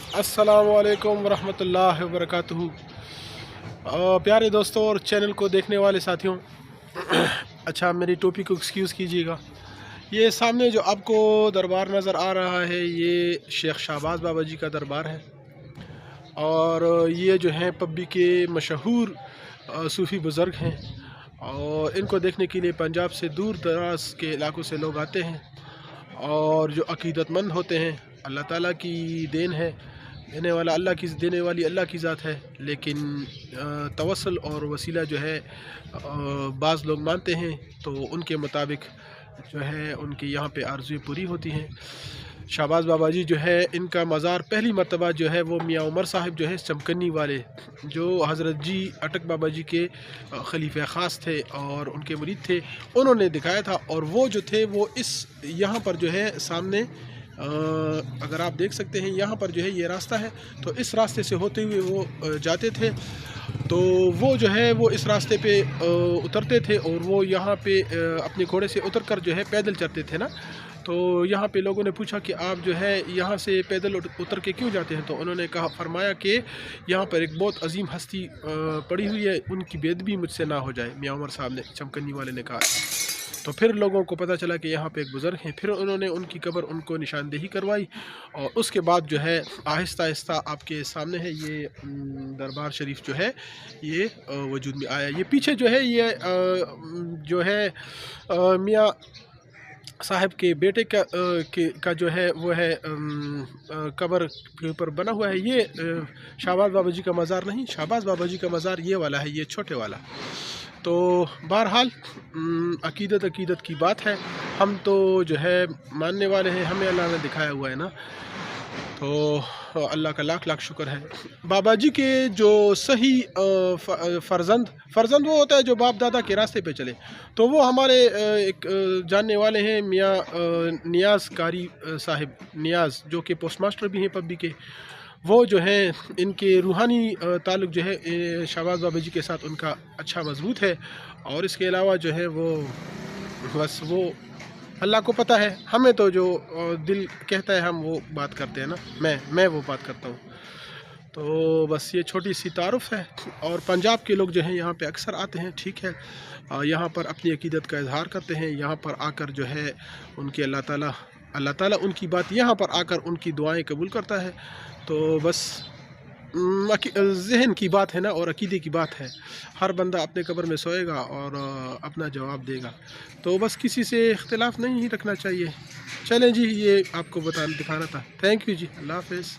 अस्सलामुअलैकुम वरहमतुल्लाहि वबरकातुहू। प्यारे दोस्तों और चैनल को देखने वाले साथियों, अच्छा मेरी टोपी को एक्सक्यूज़ कीजिएगा। ये सामने जो आपको दरबार नज़र आ रहा है ये शेख शहबाज बाबा जी का दरबार है और ये जो हैं पब्बी के मशहूर सूफ़ी बुज़ुर्ग हैं और इनको देखने के लिए पंजाब से दूर दराज के इलाकों से लोग आते हैं और जो अक़ीदतमंद होते हैं अल्लाह ताला की देन है, देने वाली अल्लाह की ज़ात है, लेकिन तवस्सुल और वसीला जो है बाज़ लोग मानते हैं तो उनके मुताबिक जो है उनकी यहाँ पे आरज़ुएँ पूरी होती हैं। शहबाज बाबा जी जो है इनका मज़ार पहली मर्तबा जो है वो मियाँ उमर साहिब जो है चमकन्नी वाले, जो हज़रत जी अटक बाबा जी के खलीफा ख़ास थे और उनके मुरीद थे, उन्होंने दिखाया था। और वो जो थे वो इस यहाँ पर जो है सामने अगर आप देख सकते हैं यहाँ पर जो है ये रास्ता है, तो इस रास्ते से होते हुए वो जाते थे। तो वो जो है वो इस रास्ते पे उतरते थे और वो यहाँ पे अपने घोड़े से उतर कर जो है पैदल चलते थे ना। तो यहाँ पे लोगों ने पूछा कि आप जो है यहाँ से पैदल उतर के क्यों जाते हैं, तो उन्होंने फरमाया कि यहाँ पर एक बहुत अजीम हस्ती पड़ी हुई है, उनकी बेदबी मुझसे ना हो जाए। मियाँ उमर साहब ने, चमकन्नी वाले ने कहा। तो फिर लोगों को पता चला कि यहाँ पे एक बुज़ुर्ग हैं, फिर उन्होंने उनकी कब्र उनको निशानदेही करवाई और उसके बाद जो है आहिस्ता आहिस्ता आपके सामने है ये दरबार शरीफ जो है ये वजूद में आया। ये पीछे जो है ये जो है मियाँ साहब के बेटे का जो है वो है कब्र के ऊपर बना हुआ है। ये शहबाज बाबा जी का मज़ार नहीं, शहबाज बाबा जी का मज़ार ये वाला है, ये छोटे वाला। तो बहरहाल अक़ीदत की बात है, हम तो जो है मानने वाले हैं, हमें अल्लाह ने दिखाया हुआ है ना, तो अल्लाह का लाख लाख शुक्र है। बाबा जी के जो सही फ़र्जंद वो होता है जो बाप दादा के रास्ते पे चले, तो वो हमारे एक जानने वाले हैं मियाँ नियाज़ कारी साहिब नियाज़, जो कि पोस्ट मास्टर भी हैं पब्बी के। वो जो हैं इनके रूहानी ताल्लुक़ जो है शहबाज बाबा जी के साथ उनका अच्छा मज़बूत है। और इसके अलावा जो है वो बस वो अल्लाह को पता है, हमें तो जो दिल कहता है हम वो बात करते हैं ना, मैं वो बात करता हूँ। तो बस ये छोटी सी तारुफ़ है और पंजाब के लोग जो हैं यहाँ पे अक्सर आते हैं, ठीक है, यहाँ पर अपनी अक़ीदत का इज़हार करते हैं। यहाँ पर आकर जो है उनके अल्लाह ताला उनकी बात यहाँ पर आकर उनकी दुआएं कबूल करता है। तो बस ज़हन की बात है ना और अक़ीदे की बात है। हर बंदा अपने कब्र में सोएगा और अपना जवाब देगा, तो बस किसी से इख्तिलाफ़ नहीं रखना चाहिए। चलें जी, ये आपको दिखाना था। थैंक यू जी, अल्लाह हाफ़िज़।